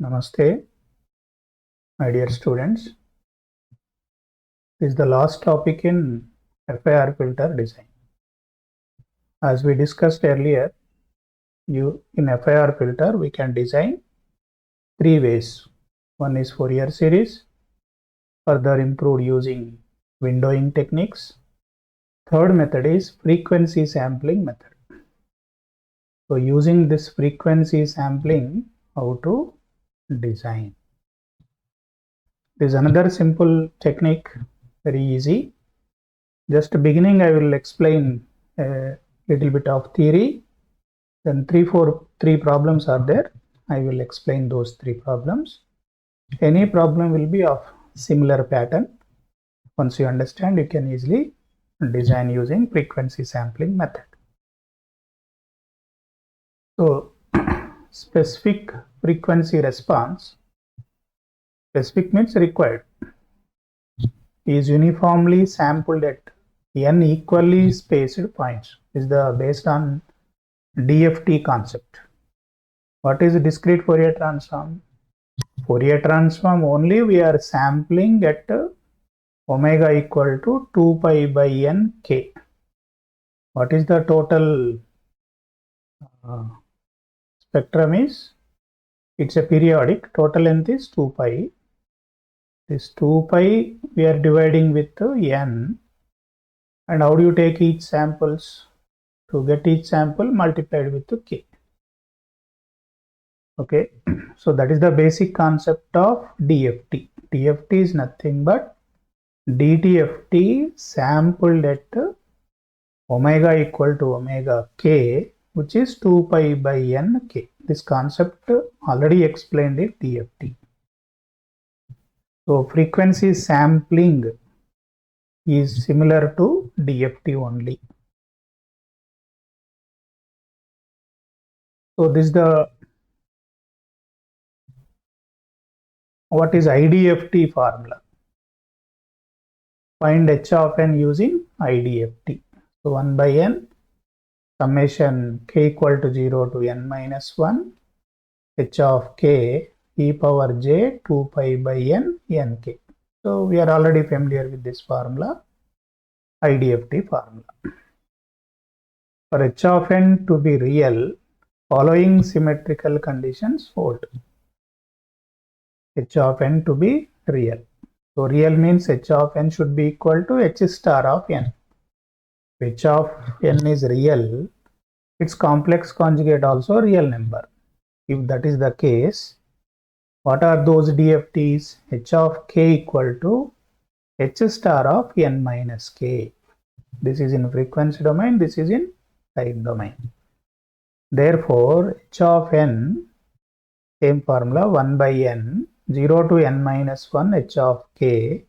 Namaste, my dear students. This is the last topic in FIR filter design. As we discussed earlier, in FIR filter we can design three ways. One is Fourier series, further improved using windowing techniques. Third method is frequency sampling method. So using this frequency sampling, how to design. There is another simple technique, very easy. Just beginning, I will explain a little bit of theory. Then three problems are there. I will explain those three problems. Any problem will be of similar pattern. Once you understand, you can easily design using frequency sampling method. So, specific frequency response, specific means required, is uniformly sampled at n equally spaced points. Is based on DFT concept. What is discrete Fourier transform? Fourier transform only we are sampling at omega equal to 2 pi by n k. What is the total spectrum is? It's a periodic. Total length is 2 pi. This 2 pi we are dividing with n. And how do you take each samples? To get each sample multiplied with k. Okay, so that is the basic concept of DFT. DFT is nothing but DTFT sampled at omega equal to omega k, which is 2 pi by n k. This concept already explained in DFT. So frequency sampling is similar to DFT only. So this is what is IDFT formula? Find h of n using IDFT. So 1 by n summation k equal to 0 to n minus 1 h of k e power j 2 pi by n nk. So we are already familiar with this formula, IDFT formula. For h of n to be real, following symmetrical conditions hold. H of n to be real. So real means h of n should be equal to h star of n. If h of n is real, its complex conjugate also real number. If that is the case, what are those DFTs? H of k equal to h star of n minus k. This is in frequency domain, this is in time domain. Therefore, h of n, same formula, 1 by n, 0 to n minus 1 h of k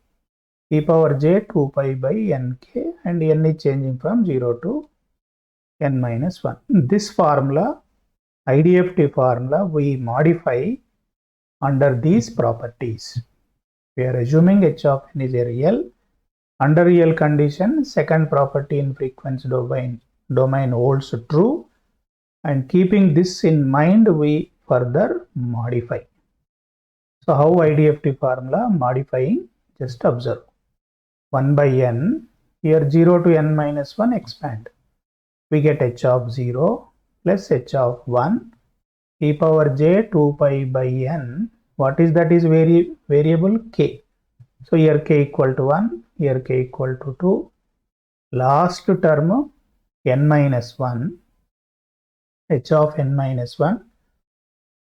e power j 2 pi by nk, and n is changing from 0 to n minus 1. This formula, IDFT formula, we modify under these properties. We are assuming h of n is a real. Under real condition, second property in frequency domain holds true, and keeping this in mind, we further modify. So how IDFT formula modifying? Just observe. 1 by n, here 0 to n minus 1 expand. We get h of 0 plus h of 1 e power j 2 pi by n. What is that? Is variable k. So here k equal to 1, here k equal to 2. Last term n minus 1, h of n minus 1.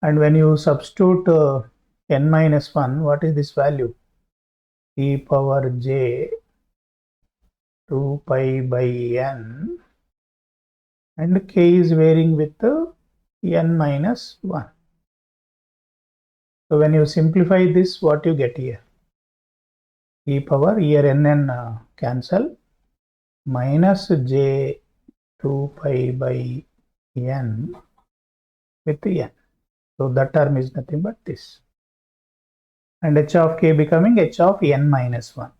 And when you substitute n minus 1, what is this value? E power j 2 pi by n, and k is varying with n minus 1. So when you simplify this, what you get here? E power, here n cancel, minus j 2 pi by n with n. So that term is nothing but this. And h of k becoming h of n minus 1.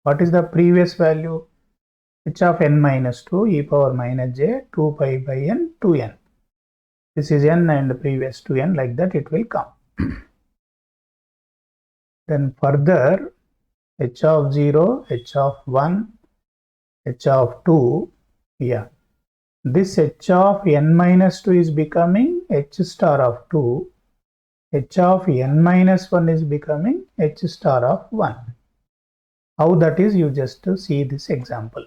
What is the previous value? H of n minus 2 e power minus j 2 pi by n 2n. This is n and previous 2n, like that it will come. Then further, h of 0, h of 1, h of 2, yeah. This h of n minus 2 is becoming h star of 2. H of n minus 1 is becoming h star of 1. How that is, you just see this example.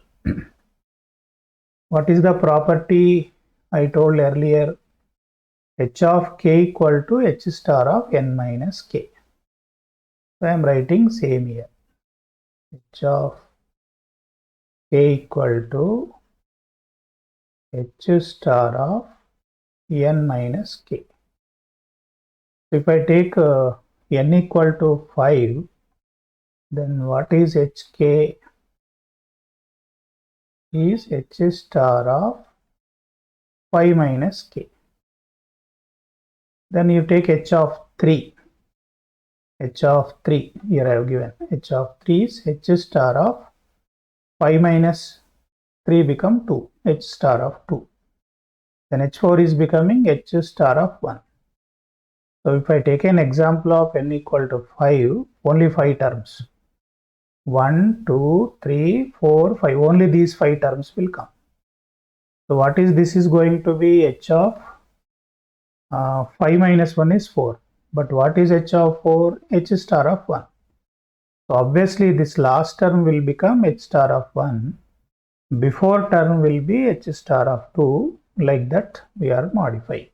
What is the property I told earlier? H of k equal to h star of n minus k. So I am writing same here. H of k equal to h star of n minus k. If I take n equal to 5, then what is hk? Is h star of 5 minus k. Then you take h of 3. H of 3, here I have given. H of 3 is h star of 5 minus 3 become 2. H star of 2. Then h4 is becoming h star of 1. So if I take an example of n equal to 5, only 5 terms. 1, 2, 3, 4, 5. Only these 5 terms will come. So what is this is going to be h of 5 minus 1 is 4. But what is h of 4? H star of 1. So obviously this last term will become h star of 1. Before term will be h star of 2. Like that we are modifying.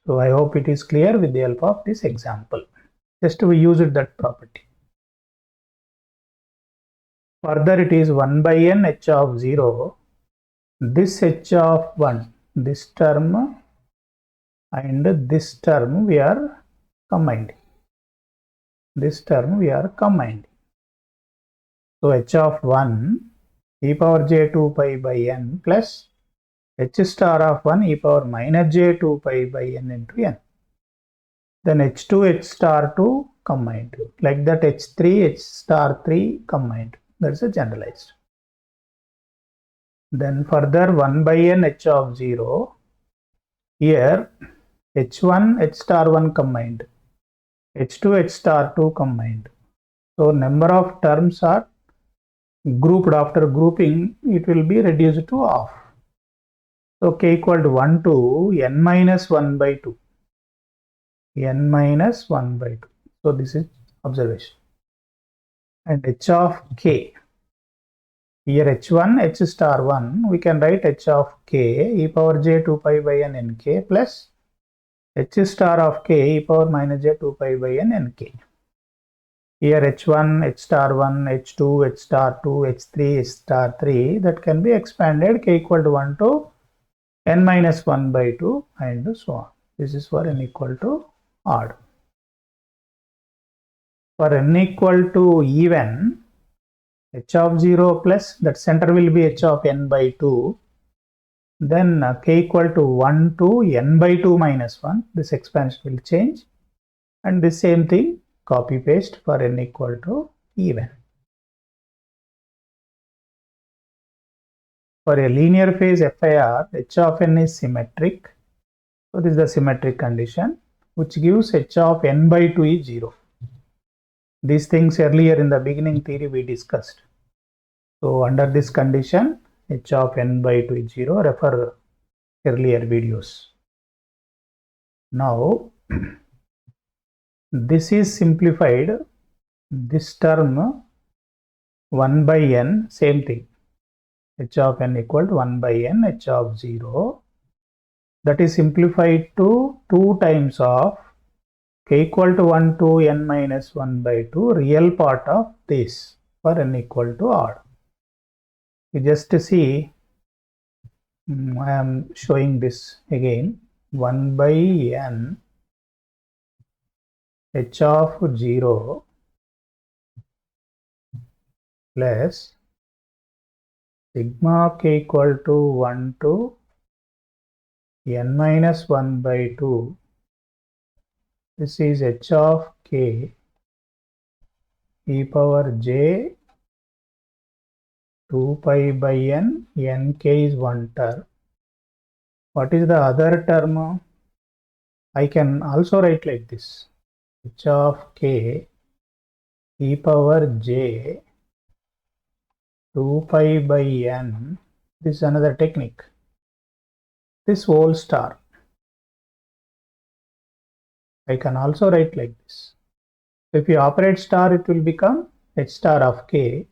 So I hope it is clear with the help of this example. Just we used that property. Further it is 1 by n h of 0. This h of 1, this term and this term we are combining. This term we are combining. So h of 1 e power j 2 pi by n plus h star of 1 e power minus j 2 pi by n into n. Then h2 h star 2 combined. Like that h3 h star 3 combined. That's a generalized. Then further 1 by n h of 0. Here h1 h star 1 combined. h2 h star 2 combined. So number of terms are grouped. After grouping, it will be reduced to half. So k equal to 1 to n minus 1 by 2. N minus 1 by 2. So this is observation. And h of k. Here h1, h star 1, we can write h of k e power j 2 pi by n nk plus h star of k e power minus j 2 pi by n nk. Here h1, h star 1, h2, h star 2, h3, h star 3, that can be expanded k equal to 1 to n minus 1 by 2 and so on. This is for n equal to odd. For n equal to even, h of 0 plus that center will be h of n by 2. Then k equal to 1 to n by 2 minus 1. This expansion will change. And the same thing, copy paste for n equal to even. For a linear phase FIR, h of n is symmetric. So this is the symmetric condition, which gives h of n by 2 is 0. These things earlier in the beginning theory we discussed. So under this condition, h of n by 2 is 0. Refer earlier videos. Now, this is simplified. This term 1 by n, same thing. H of n equal to 1 by n, h of 0. That is simplified to 2 times of k equal to 1 to n minus 1 by 2 real part of this for n equal to odd. You just see, I am showing this again. 1 by n h of 0 plus sigma k equal to 1 to n minus 1 by 2. This is h of k e power j 2 pi by n, nk is one term. What is the other term? I can also write like this: h of k e power j 2 pi by n. This is another technique. This whole star. I can also write like this. If you operate star, it will become h star of k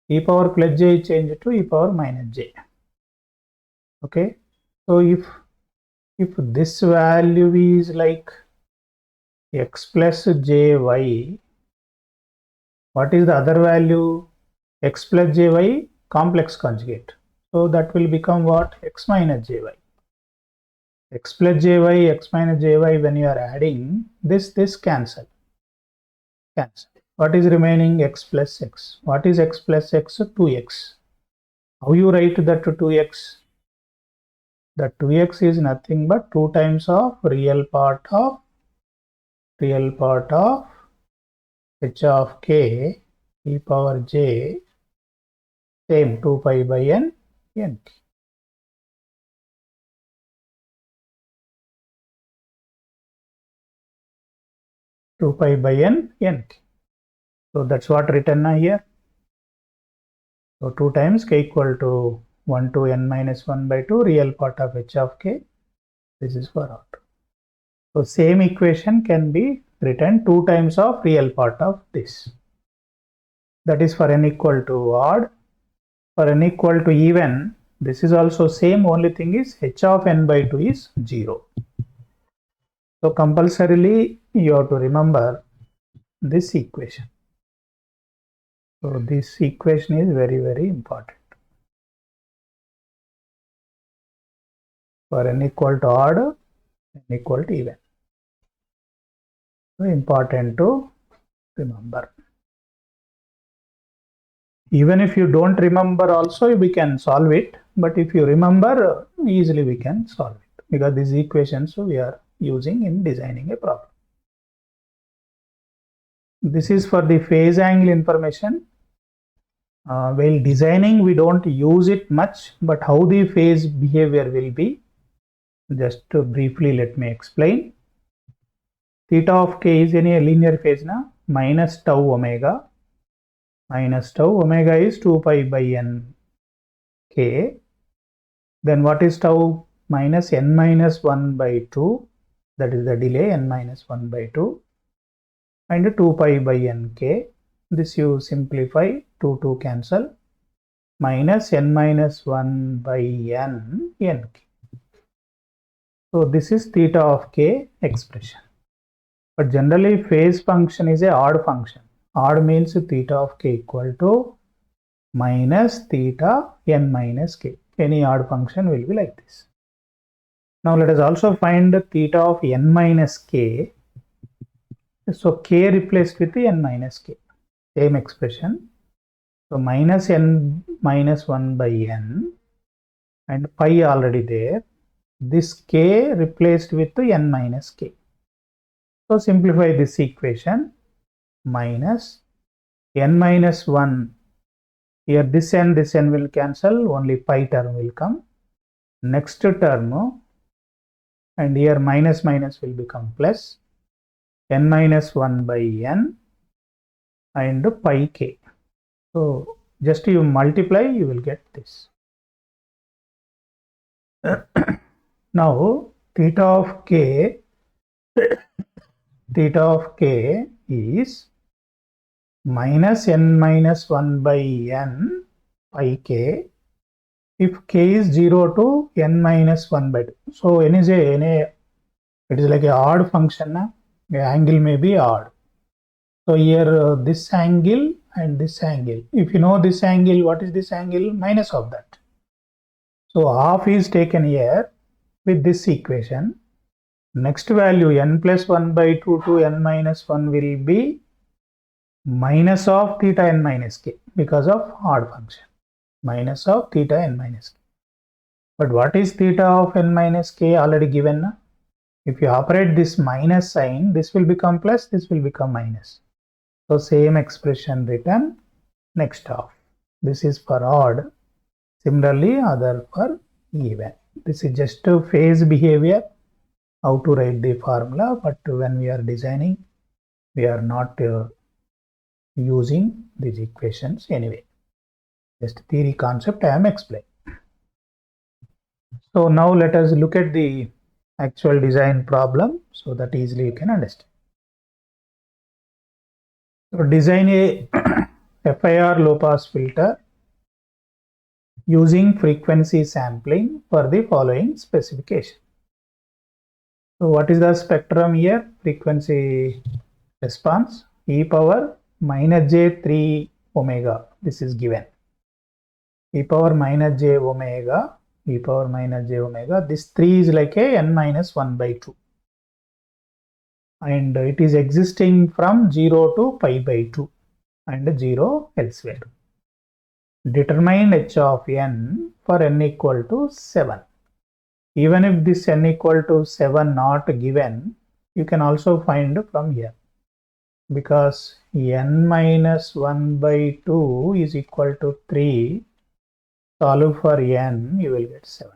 e power plus j change to e power minus j. Okay. So if this value is like x plus jy, what is the other value? X plus jy complex conjugate. So that will become what? X minus jy. X plus jy, x minus jy, when you are adding this cancel. What is remaining? X plus x. What is x plus x? 2x. How you write that to 2x? The 2x is nothing but 2 times of real part of h of k e power j, same 2 pi by n k. 2 pi by n k. So that's what written here. So 2 times k equal to 1 to n minus 1 by 2 real part of h of k. This is for odd. So same equation can be written 2 times of real part of this. That is for n equal to odd. For n equal to even, this is also same, only thing is h of n by 2 is 0. So compulsorily you have to remember this equation. So this equation is very, very important. For n equal to odd, n equal to even. So important to remember. Even if you don't remember also, we can solve it. But if you remember, easily we can solve it. Because these equations we are using in designing a problem. This is for the phase angle information. While designing, we don't use it much, but how the phase behavior will be, just briefly let me explain. Theta of k is any linear phase now, minus tau omega. Minus tau omega is 2 pi by n k. Then what is tau? Minus n minus 1 by 2. That is the delay, n minus 1 by 2. And 2 pi by n k. This you simplify, 2 cancel. Minus n minus 1 by n k. So this is theta of k expression. But generally phase function is a odd function. Odd means theta of k equal to minus theta n minus k. Any odd function will be like this. Now let us also find theta of n minus k. So k replaced with the n minus k. Same expression. So minus n minus 1 by n and pi already there. This k replaced with the n minus k. So simplify this equation. Minus n minus 1. Here this n will cancel. Only pi term will come. Next term. And here minus will become plus. N minus 1 by n. And pi k. So just you multiply, you will get this. Now theta of k is minus n minus 1 by n pi k if k is 0 to n minus 1 by 2. So n is it is like a odd function. The angle may be odd. So here this angle and this angle. If you know this angle, what is this angle? Minus of that. So half is taken here with this equation. Next value n plus 1 by 2 to n minus 1 will be minus of theta n minus k because of odd function. Minus of theta n minus k. But what is theta of n minus k already given? If you operate this minus sign, this will become plus, this will become minus. So same expression written next half. This is for odd. Similarly, other for even. This is just a phase behavior. how to write the formula, but when we are designing, we are not using these equations anyway. Just theory concept I am explaining. So now let us look at the actual design problem so that easily you can understand. So design a FIR low pass filter using frequency sampling for the following specification. So what is the spectrum here? Frequency response e power minus j3 omega. This is given. E power minus j omega, e power minus j omega. This 3 is like a n minus 1 by 2. And it is existing from 0 to pi by 2 and 0 elsewhere. Determine h of n for n equal to 7. Even if this n equal to 7 not given, you can also find from here, because n minus 1 by 2 is equal to 3. Solve for n, you will get 7.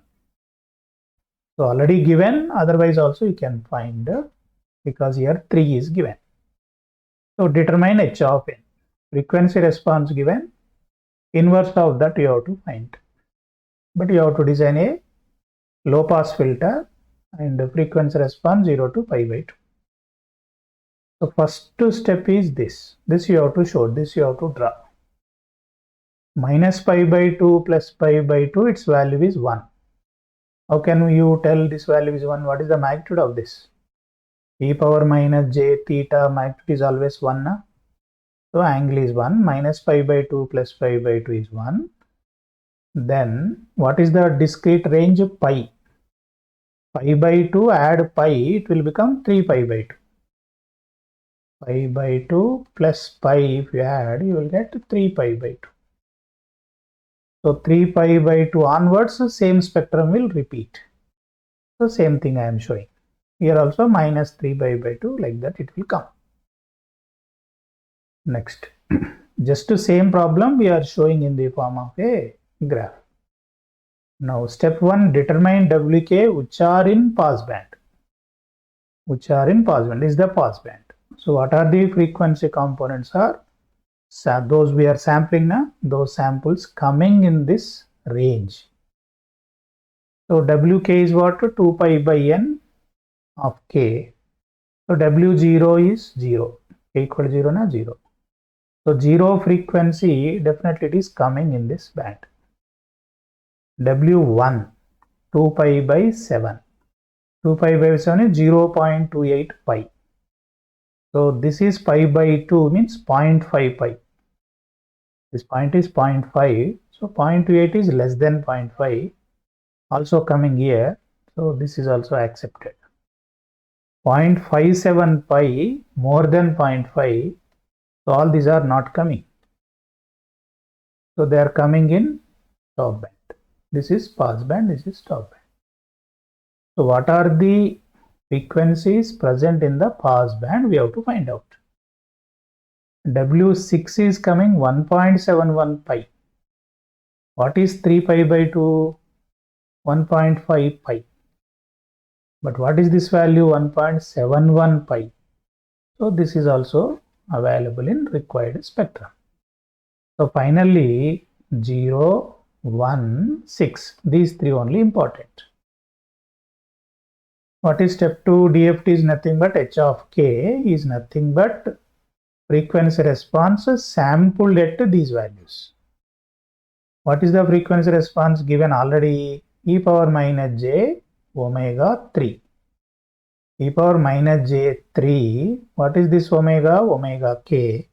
So already given, otherwise also you can find, because here 3 is given. So determine h of n. Frequency response given, inverse of that you have to find. But you have to design a low pass filter and frequency response 0 to pi by 2. So first step is this. This you have to show, this you have to draw. Minus pi by 2 plus pi by 2, its value is 1. How can you tell this value is 1? What is the magnitude of this? E power minus j theta, magnitude is always 1. Na? So angle is 1. Minus pi by 2 plus pi by 2 is 1. Then what is the discrete range? Pi. Pi by 2 add pi, it will become 3 pi by 2. Pi by 2 plus pi, if you add, you will get 3 pi by 2. So 3 pi by 2 onwards, same spectrum will repeat. So same thing I am showing. Here also minus 3 pi by 2, like that it will come. Next, just the same problem we are showing in the form of a graph. Now step 1, determine WK which are in passband. Which are in passband is the passband. So what are the frequency components are? Those we are sampling now, those samples coming in this range. So WK is what? 2 pi by n of k. So W0 is 0. K equal to 0 na 0. So 0 frequency, definitely it is coming in this band. W1, 2 pi by 7. 2 pi by 7 is 0.28 pi. So this is pi by 2 means 0.5 pi. This point is 0.5. So 0.28 is less than 0.5. Also coming here. So this is also accepted. 0.57 pi more than 0.5. So all these are not coming. So they are coming in stop band. This is pass band, this is stop band. So what are the frequencies present in the pass band? We have to find out. W6 is coming 1.71 pi. What is 3 pi by 2? 1.5 pi. But what is this value? 1.71 pi. So this is also available in required spectrum. So finally 0, 1, 6. These three only important. What is step 2? DFT is nothing but h of k is nothing but frequency response sampled at these values. What is the frequency response given already? E power minus j omega 3. E power minus j 3. What is this omega? Omega k.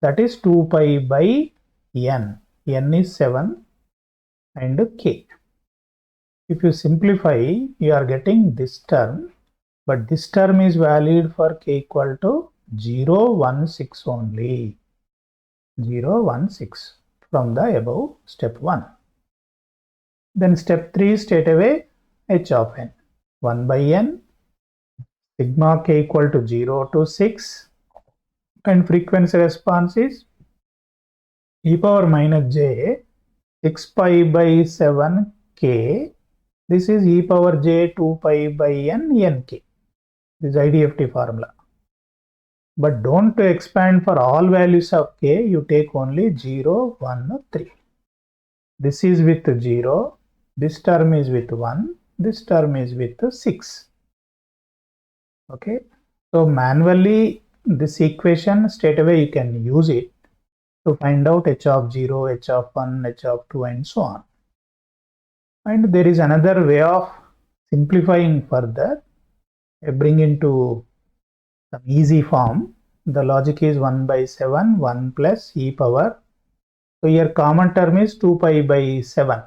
That is 2 pi by n. N is 7 and k. If you simplify, you are getting this term, but this term is valid for k equal to 0, 1, 6 only. 0, 1, 6 from the above step 1. Then step 3 straight away h of n. 1 by n, sigma k equal to 0 to 6, and frequency response is e power minus j 6 pi by 7 k This is e power j 2 pi by n nk. This is IDFT formula. But don't expand for all values of k. You take only 0, 1, 3. This is with 0. This term is with 1. This term is with 6. Okay. So manually this equation straight away you can use it to find out h of 0, h of 1, h of 2 and so on. And there is another way of simplifying further. I bring into some easy form. The logic is 1 by 7, 1 plus e power. So here common term is 2 pi by 7.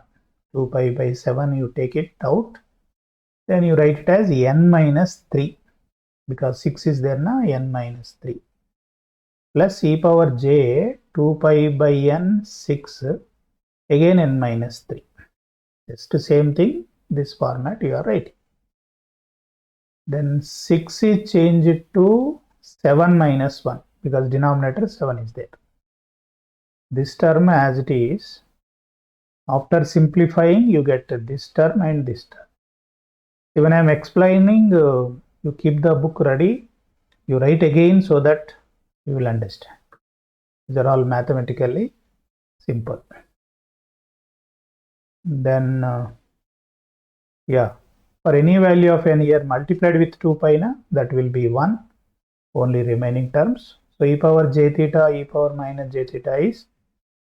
2 pi by 7 you take it out. Then you write it as n minus 3 because 6 is there now, n minus 3 plus e power j 2 pi by n 6 again n minus 3. Just the same thing, this format you are writing. Then 6 is changed to 7 minus 1 because denominator 7 is there. This term as it is. After simplifying you get this term and this term. When I am explaining, you keep the book ready. You write again so that you will understand. These are all mathematically simple. Then for any value of n here multiplied with 2 pi na, that will be 1. Only remaining terms. So e power j theta, e power minus j theta is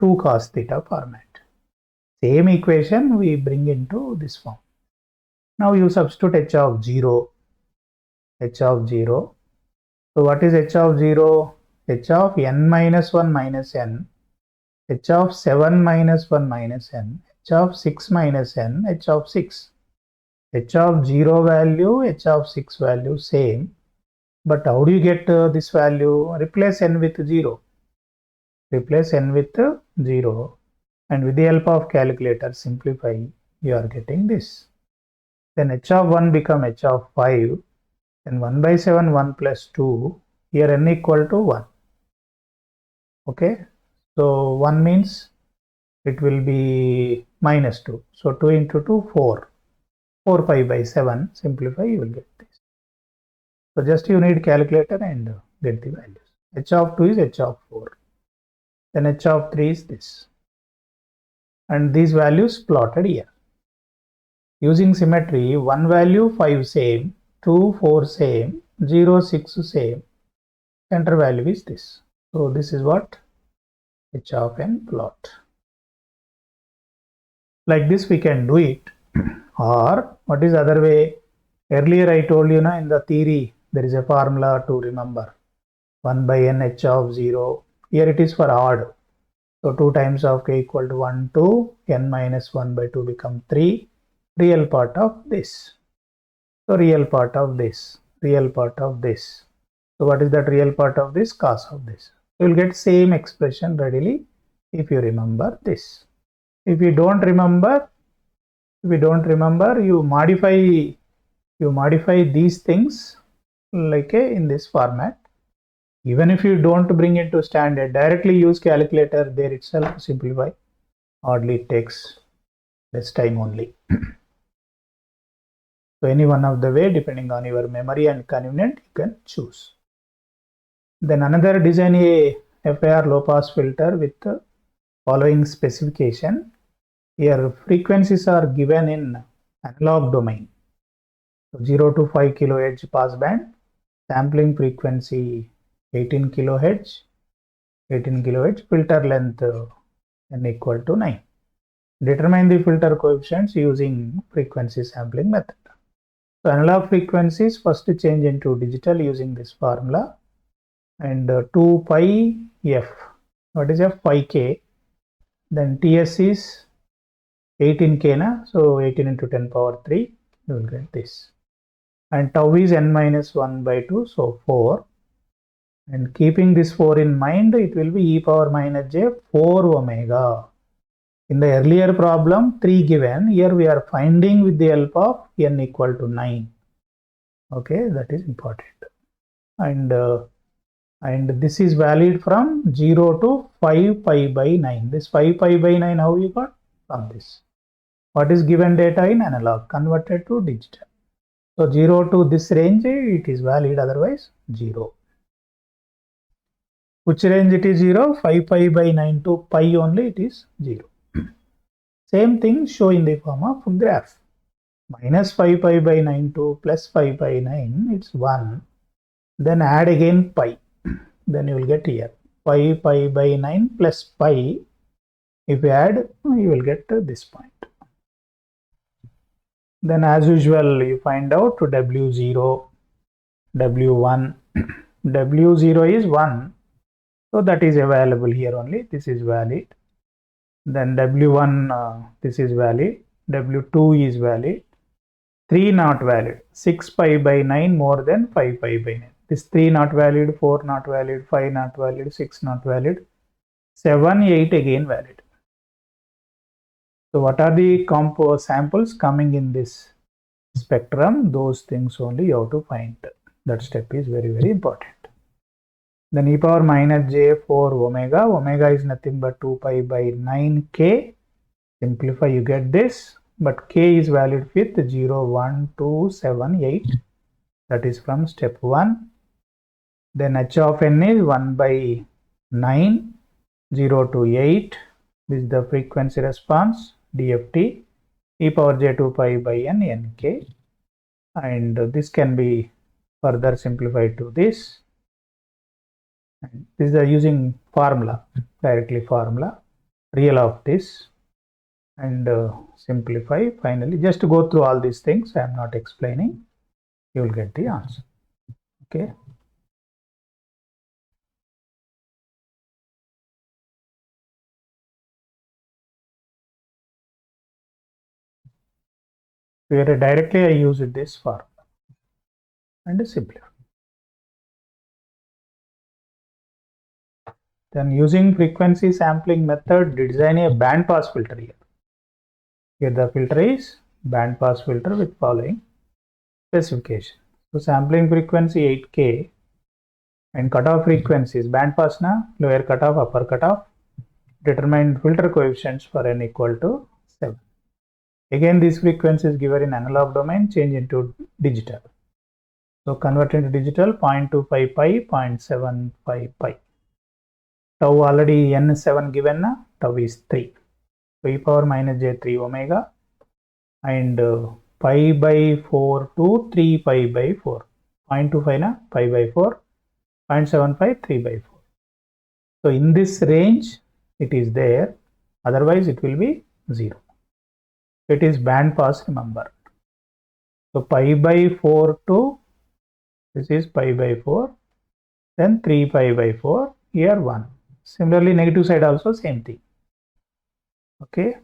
2 cos theta format. Same equation we bring into this form. Now you substitute h of 0. H of 0. So what is h of 0? H of n minus 1 minus n. H of 7 minus 1 minus n. H of 6 minus n. H of 6. H of 0 value, H of 6 value same. But how do you get this value? Replace n with 0. Replace n with 0. And with the help of calculator simplify, you are getting this. Then h of 1 become h of 5. Then 1 by 7, 1 plus 2. Here n equal to 1. Okay. So 1 means it will be minus 2. So 2 into 2, 4. 4 pi by 7. Simplify, you will get this. So just you need calculator and get the values. H of 2 is h of 4. Then h of 3 is this. And these values plotted here. Using symmetry, 1 value 5 same, 2 4 same, 0 6 same. Center value is this. So this is what h of n plot. Like this we can do it. Or what is other way? Earlier I told you in the theory there is a formula to remember. 1 by n h of 0. Here it is for odd. So 2 times of k equal to 1, 2. N minus 1 by 2 become 3. Real part of this. So real part of this. Real part of this. So what is that real part of this? Cos of this. You will get same expression readily if you remember this. If you don't remember, you modify these things like in this format. Even if you don't bring it to standard, directly use calculator there itself to simplify. Hardly it takes less time only. So any one of the way, depending on your memory and convenient, you can choose. Then another design a FIR low pass filter with the following specification. Here frequencies are given in analog domain. So 0 to 5 kHz pass band, sampling frequency 18 kHz, filter length n equal to 9. Determine the filter coefficients using frequency sampling method. So analog frequencies first change into digital using this formula, and 2 pi f. What is f? 5k. Then ts is 18k na, so 18 into 10 power 3, you will get this. And tau is n minus 1 by 2, so 4. And keeping this 4 in mind, it will be e power minus j 4 omega. In the earlier problem, 3 given. Here we are finding with the help of n equal to 9. Okay, that is important. And this is valid from 0 to 5 pi by 9. This 5 pi by 9, how you got? From this. What is given data in analog converted to digital. So 0 to this range it is valid, otherwise 0. Which range it is 0? 5 pi by 9 to pi only it is 0. Same thing show in the form of graph. Minus 5 pi by 9 to plus 5 by 9, it's 1. Then add again pi. Then you will get here 5 pi by 9 plus pi. If you add, you will get this point. Then as usual, you find out to W0, W1. W0 is 1. So that is available here only. This is valid. Then W1, this is valid. W2 is valid. 3 not valid. 6 pi by 9 more than 5 pi by 9. This 3 not valid, 4 not valid, 5 not valid, 6 not valid, 7, 8 again valid. So what are the samples coming in this spectrum? Those things only you have to find. That step is very, very important. Then e power minus j 4 omega. Omega is nothing but 2 pi by 9k. Simplify, you get this. But k is valid with 0, 1, 2, 7, 8. That is from step 1. Then h of n is 1 by 9, 0 to 8. This is the frequency response, DFT. E power j 2 pi by n, nk. And this can be further simplified to this. And this is using formula, directly formula, real of this. And simplify. Finally, just to go through all these things, I am not explaining. You will get the answer. Okay. Where directly I use this formula and simplify. Then using frequency sampling method, design a band pass filter here. Here the filter is band pass filter with following specification. So sampling frequency 8k and cutoff frequencies band pass na lower cutoff, upper cutoff. Determine filter coefficients for n equal to 7. Again, these frequencies given in analog domain change into digital. So convert into digital 0.25 pi, 0.75 pi. Tau already n7 given na, tau is 3. So e power minus j 3 omega and pi by 4 to 3 pi by 4. 0.25 na pi by 4, 0.75 3 by 4. So in this range it is there, otherwise it will be 0. It is band pass, remember. So pi by 4 to, this is pi by 4, then 3 pi by 4, here 1. Similarly, negative side also same thing. Okay.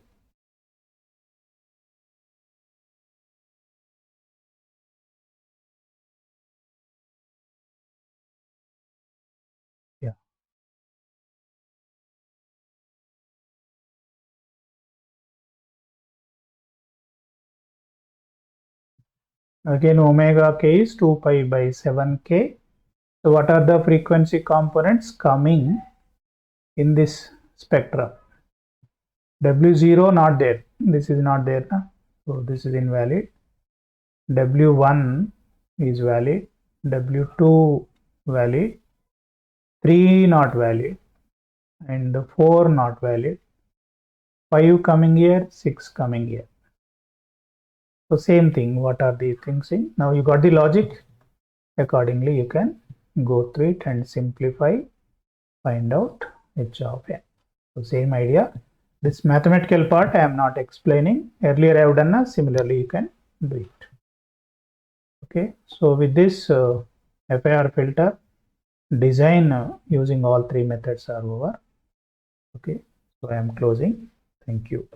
Yeah. Again, omega k is 2 pi by 7k. So what are the frequency components coming in this spectrum? W0 not there. This is not there. Na? So this is invalid. W1 is valid. W2 valid. 3 not valid. And 4 not valid. 5 coming here. 6 coming here. So same thing. What are the things in? Now you got the logic. Accordingly, you can go through it and simplify. Find out h of n. So same idea. This mathematical part I am not explaining. Earlier I have done. Similarly, you can do it. Okay. So with this FIR filter design using all three methods are over. Okay. So I am closing. Thank you.